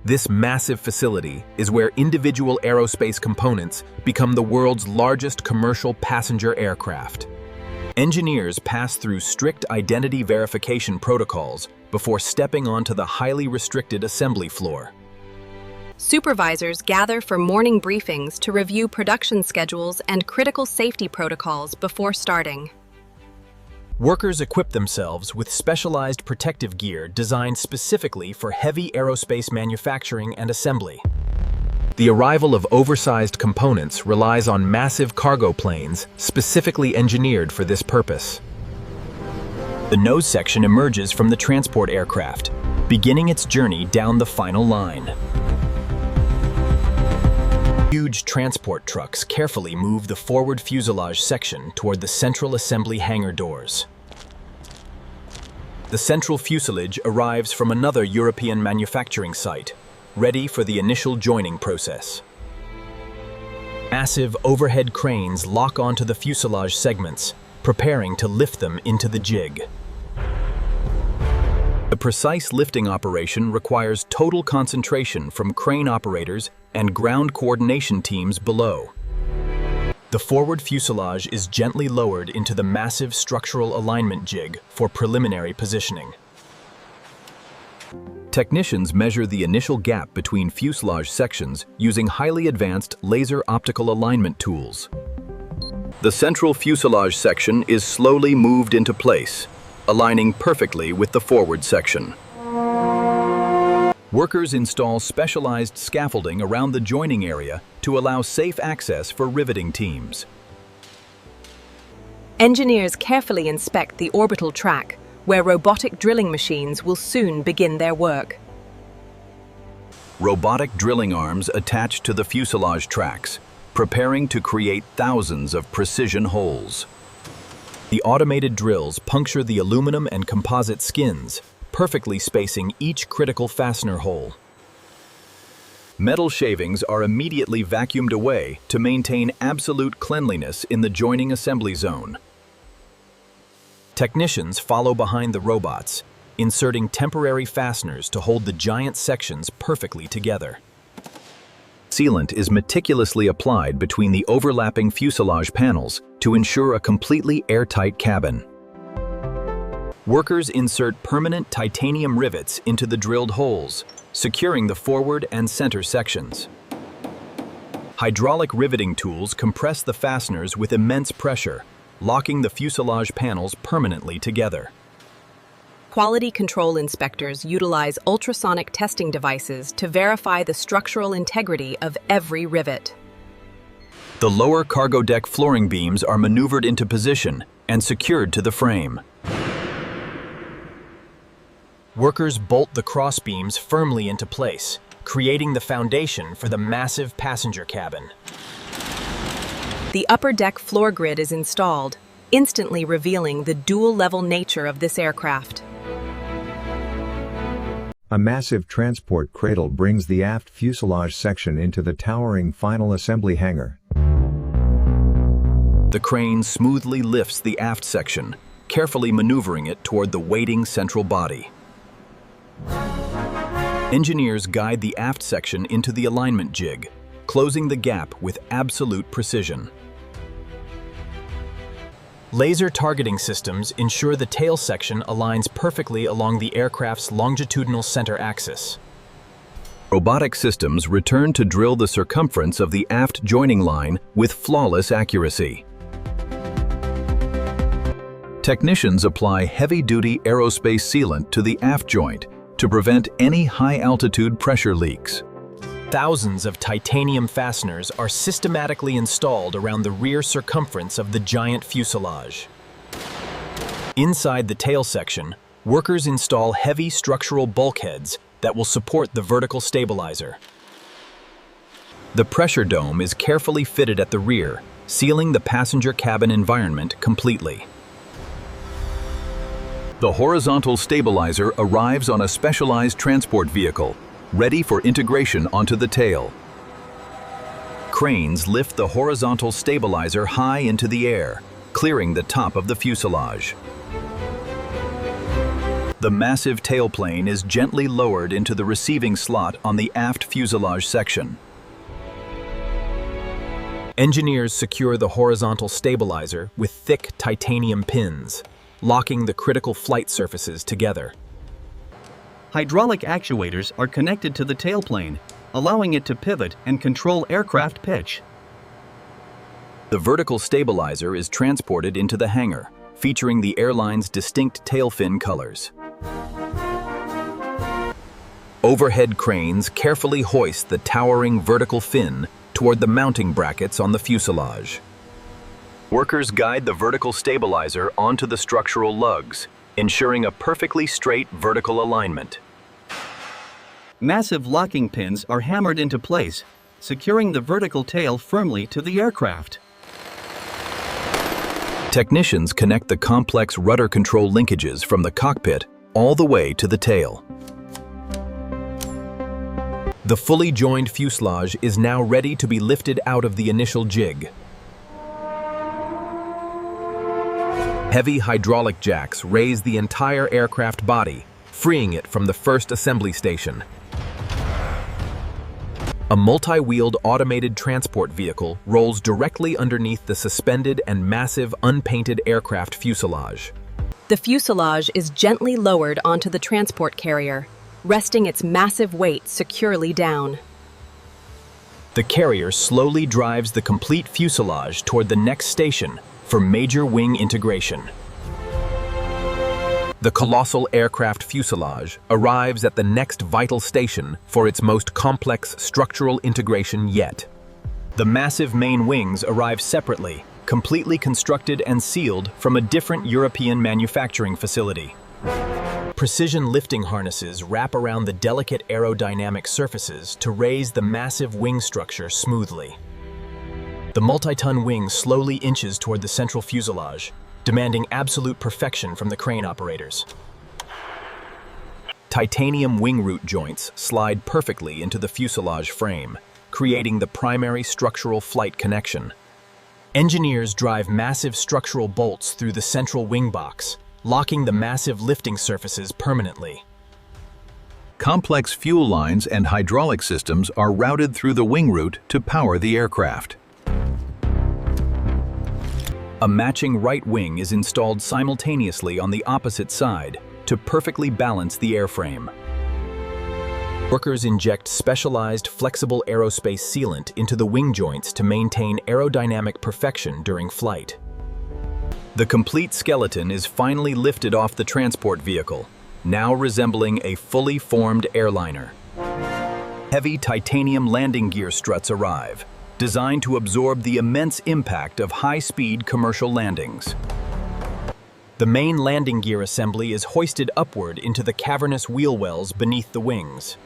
This massive facility is where individual aerospace components become the world's largest commercial passenger aircraft. Engineers pass through strict identity verification protocols before stepping onto the highly restricted assembly floor. Supervisors gather for morning briefings to review production schedules and critical safety protocols before starting. Workers equip themselves with specialized protective gear designed specifically for heavy aerospace manufacturing and assembly. The arrival of oversized components relies on massive cargo planes specifically engineered for this purpose. The nose section emerges from the transport aircraft, beginning its journey down the final line. Huge transport trucks carefully move the forward fuselage section toward the central assembly hangar doors. The central fuselage arrives from another European manufacturing site, ready for the initial joining process. Massive overhead cranes lock onto the fuselage segments, preparing to lift them into the jig. The precise lifting operation requires total concentration from crane operators and ground coordination teams below. The forward fuselage is gently lowered into the massive structural alignment jig for preliminary positioning. Technicians measure the initial gap between fuselage sections using highly advanced laser optical alignment tools. The central fuselage section is slowly moved into place, aligning perfectly with the forward section. Workers install specialized scaffolding around the joining area to allow safe access for riveting teams. Engineers carefully inspect the orbital track, where robotic drilling machines will soon begin their work. Robotic drilling arms attach to the fuselage tracks, preparing to create thousands of precision holes. The automated drills puncture the aluminum and composite skins, perfectly spacing each critical fastener hole. Metal shavings are immediately vacuumed away to maintain absolute cleanliness in the joining assembly zone. Technicians follow behind the robots, inserting temporary fasteners to hold the giant sections perfectly together. Sealant is meticulously applied between the overlapping fuselage panels to ensure a completely airtight cabin. Workers insert permanent titanium rivets into the drilled holes, securing the forward and center sections. Hydraulic riveting tools compress the fasteners with immense pressure, locking the fuselage panels permanently together. Quality control inspectors utilize ultrasonic testing devices to verify the structural integrity of every rivet. The lower cargo deck flooring beams are maneuvered into position and secured to the frame. Workers bolt the crossbeams firmly into place, creating the foundation for the massive passenger cabin. The upper deck floor grid is installed, instantly revealing the dual-level nature of this aircraft. A massive transport cradle brings the aft fuselage section into the towering final assembly hangar. The crane smoothly lifts the aft section, carefully maneuvering it toward the waiting central body. Engineers guide the aft section into the alignment jig, closing the gap with absolute precision. Laser targeting systems ensure the tail section aligns perfectly along the aircraft's longitudinal center axis. Robotic systems return to drill the circumference of the aft joining line with flawless accuracy. Technicians apply heavy-duty aerospace sealant to the aft joint to prevent any high-altitude pressure leaks. Thousands of titanium fasteners are systematically installed around the rear circumference of the giant fuselage. Inside the tail section, workers install heavy structural bulkheads that will support the vertical stabilizer. The pressure dome is carefully fitted at the rear, sealing the passenger cabin environment completely. The horizontal stabilizer arrives on a specialized transport vehicle, ready for integration onto the tail. Cranes lift the horizontal stabilizer high into the air, clearing the top of the fuselage. The massive tailplane is gently lowered into the receiving slot on the aft fuselage section. Engineers secure the horizontal stabilizer with thick titanium pins, locking the critical flight surfaces together. Hydraulic actuators are connected to the tailplane, allowing it to pivot and control aircraft pitch. The vertical stabilizer is transported into the hangar, featuring the airline's distinct tail fin colors. Overhead cranes carefully hoist the towering vertical fin toward the mounting brackets on the fuselage. Workers guide the vertical stabilizer onto the structural lugs, ensuring a perfectly straight vertical alignment. Massive locking pins are hammered into place, securing the vertical tail firmly to the aircraft. Technicians connect the complex rudder control linkages from the cockpit all the way to the tail. The fully joined fuselage is now ready to be lifted out of the initial jig. Heavy hydraulic jacks raise the entire aircraft body, freeing it from the first assembly station. A multi-wheeled automated transport vehicle rolls directly underneath the suspended and massive unpainted aircraft fuselage. The fuselage is gently lowered onto the transport carrier, resting its massive weight securely down. The carrier slowly drives the complete fuselage toward the next station for major wing integration. The colossal aircraft fuselage arrives at the next vital station for its most complex structural integration yet. The massive main wings arrive separately, completely constructed and sealed from a different European manufacturing facility. Precision lifting harnesses wrap around the delicate aerodynamic surfaces to raise the massive wing structure smoothly. The multi-ton wing slowly inches toward the central fuselage, demanding absolute perfection from the crane operators. Titanium wing root joints slide perfectly into the fuselage frame, creating the primary structural flight connection. Engineers drive massive structural bolts through the central wing box, locking the massive lifting surfaces permanently. Complex fuel lines and hydraulic systems are routed through the wing root to power the aircraft. A matching right wing is installed simultaneously on the opposite side to perfectly balance the airframe. Workers inject specialized flexible aerospace sealant into the wing joints to maintain aerodynamic perfection during flight. The complete skeleton is finally lifted off the transport vehicle, now resembling a fully formed airliner. Heavy titanium landing gear struts arrive, designed to absorb the immense impact of high-speed commercial landings. The main landing gear assembly is hoisted upward into the cavernous wheel wells beneath the wings.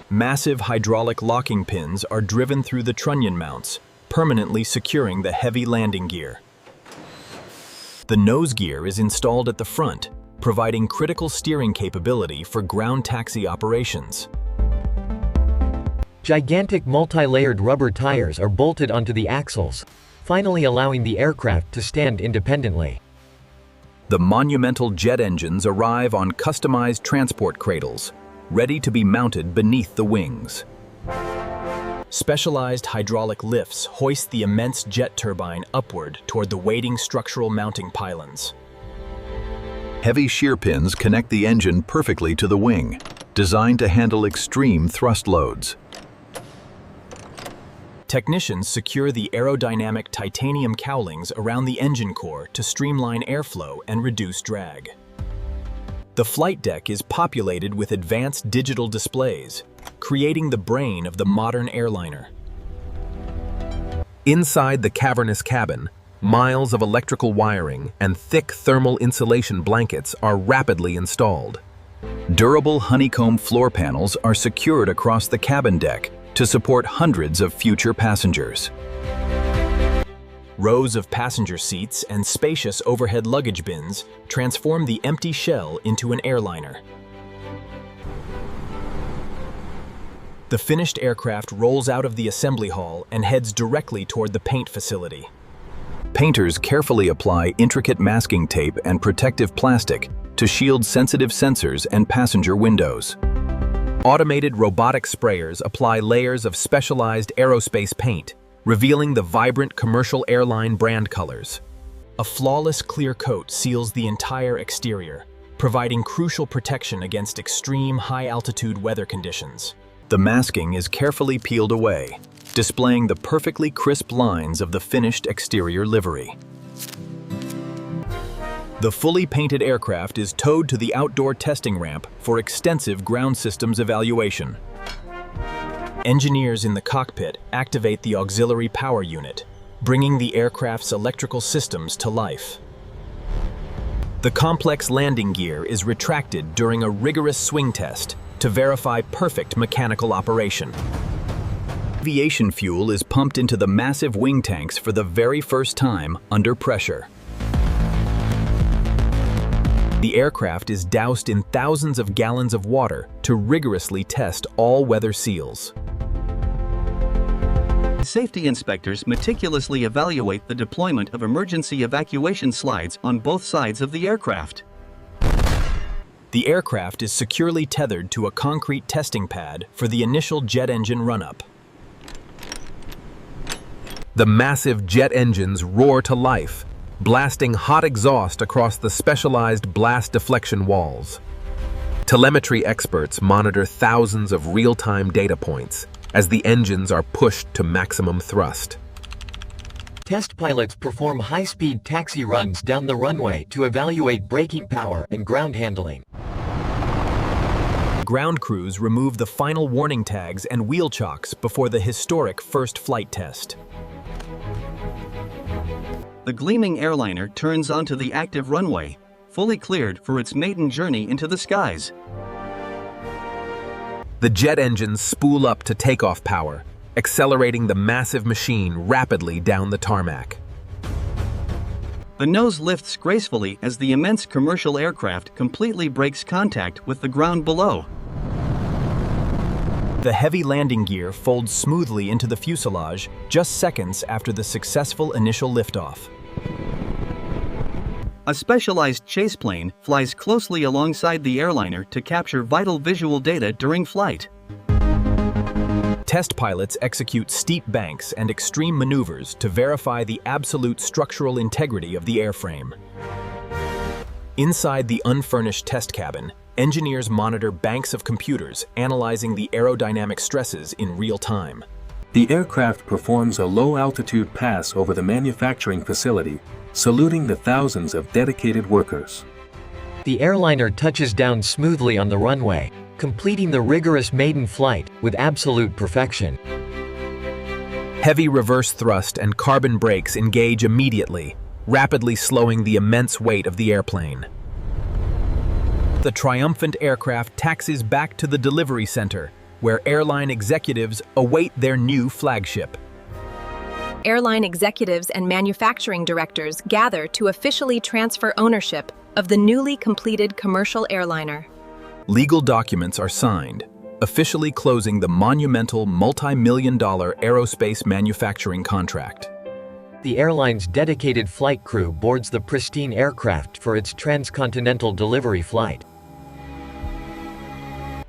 Massive hydraulic locking pins are driven through the trunnion mounts, permanently securing the heavy landing gear. The nose gear is installed at the front, providing critical steering capability for ground taxi operations. Gigantic multi-layered rubber tires are bolted onto the axles, finally allowing the aircraft to stand independently. The monumental jet engines arrive on customized transport cradles, ready to be mounted beneath the wings. Specialized hydraulic lifts hoist the immense jet turbine upward toward the waiting structural mounting pylons. Heavy shear pins connect the engine perfectly to the wing, designed to handle extreme thrust loads. Technicians secure the aerodynamic titanium cowlings around the engine core to streamline airflow and reduce drag. The flight deck is populated with advanced digital displays, creating the brain of the modern airliner. Inside the cavernous cabin, miles of electrical wiring and thick thermal insulation blankets are rapidly installed. Durable honeycomb floor panels are secured across the cabin deck to support hundreds of future passengers. Rows of passenger seats and spacious overhead luggage bins transform the empty shell into an airliner. The finished aircraft rolls out of the assembly hall and heads directly toward the paint facility. Paint Painters carefully apply intricate masking tape and protective plastic to shield sensitive sensors and passenger windows. Automated robotic sprayers apply layers of specialized aerospace paint, revealing the vibrant commercial airline brand colors. A flawless clear coat seals the entire exterior, providing crucial protection against extreme high-altitude weather conditions. The masking is carefully peeled away, displaying the perfectly crisp lines of the finished exterior livery. The fully painted aircraft is towed to the outdoor testing ramp for extensive ground systems evaluation. Engineers in the cockpit activate the auxiliary power unit, bringing the aircraft's electrical systems to life. The complex landing gear is retracted during a rigorous swing test to verify perfect mechanical operation. Aviation fuel is pumped into the massive wing tanks for the very first time under pressure. The aircraft is doused in thousands of gallons of water to rigorously test all weather seals. Safety inspectors meticulously evaluate the deployment of emergency evacuation slides on both sides of the aircraft. The aircraft is securely tethered to a concrete testing pad for the initial jet engine run-up. The massive jet engines roar to life, blasting hot exhaust across the specialized blast deflection walls. Telemetry experts monitor thousands of real-time data points as the engines are pushed to maximum thrust. Test pilots perform high-speed taxi runs down the runway to evaluate braking power and ground handling. Ground crews remove the final warning tags and wheel chocks before the historic first flight test. The gleaming airliner turns onto the active runway, fully cleared for its maiden journey into the skies. The jet engines spool up to takeoff power, accelerating the massive machine rapidly down the tarmac. The nose lifts gracefully as the immense commercial aircraft completely breaks contact with the ground below. The heavy landing gear folds smoothly into the fuselage just seconds after the successful initial liftoff. A specialized chase plane flies closely alongside the airliner to capture vital visual data during flight. Test pilots execute steep banks and extreme maneuvers to verify the absolute structural integrity of the airframe. Inside the unfurnished test cabin, engineers monitor banks of computers analyzing the aerodynamic stresses in real time. The aircraft performs a low-altitude pass over the manufacturing facility, saluting the thousands of dedicated workers. The airliner touches down smoothly on the runway, completing the rigorous maiden flight with absolute perfection. Heavy reverse thrust and carbon brakes engage immediately, rapidly slowing the immense weight of the airplane. The triumphant aircraft taxis back to the delivery center, where airline executives await their new flagship. Airline executives and manufacturing directors gather to officially transfer ownership of the newly completed commercial airliner. Legal documents are signed, officially closing the monumental multi-million-dollar aerospace manufacturing contract. The airline's dedicated flight crew boards the pristine aircraft for its transcontinental delivery flight.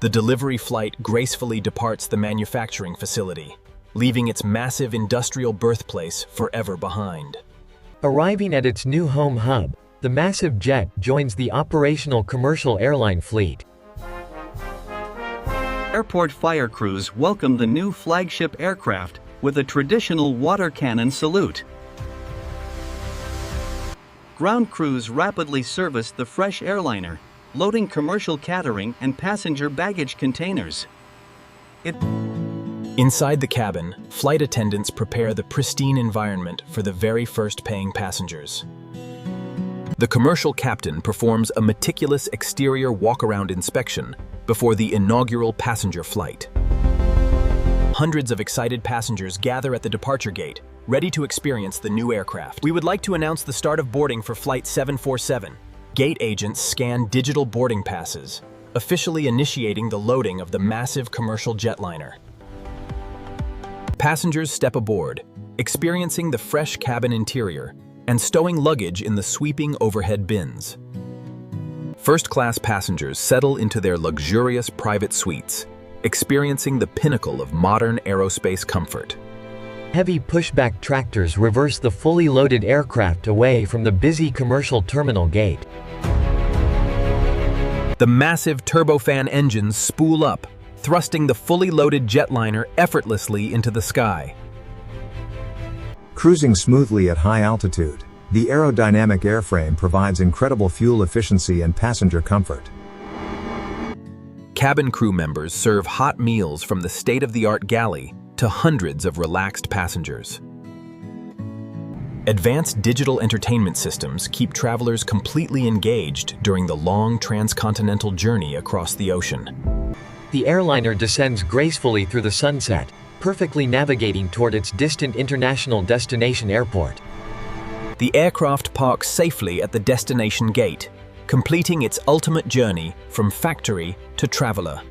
The delivery flight gracefully departs the manufacturing facility, leaving its massive industrial birthplace forever behind. Arriving at its new home hub, the massive jet joins the operational commercial airline fleet. Airport fire crews welcome the new flagship aircraft with a traditional water cannon salute. Ground crews rapidly service the fresh airliner, loading commercial catering and passenger baggage containers. Inside the cabin, flight attendants prepare the pristine environment for the very first paying passengers. The commercial captain performs a meticulous exterior walk-around inspection before the inaugural passenger flight. Hundreds of excited passengers gather at the departure gate, ready to experience the new aircraft. We would like to announce the start of boarding for Flight 747. Gate agents scan digital boarding passes, officially initiating the loading of the massive commercial jetliner. Passengers step aboard, experiencing the fresh cabin interior, and stowing luggage in the sweeping overhead bins. First-class passengers settle into their luxurious private suites, experiencing the pinnacle of modern aerospace comfort. Heavy pushback tractors reverse the fully loaded aircraft away from the busy commercial terminal gate. The massive turbofan engines spool up, thrusting the fully loaded jetliner effortlessly into the sky. Cruising smoothly at high altitude, the aerodynamic airframe provides incredible fuel efficiency and passenger comfort. Cabin crew members serve hot meals from the state-of-the-art galley to hundreds of relaxed passengers. Advanced digital entertainment systems keep travelers completely engaged during the long transcontinental journey across the ocean. The airliner descends gracefully through the sunset, perfectly navigating toward its distant international destination airport. The aircraft parks safely at the destination gate, completing its ultimate journey from factory to traveler.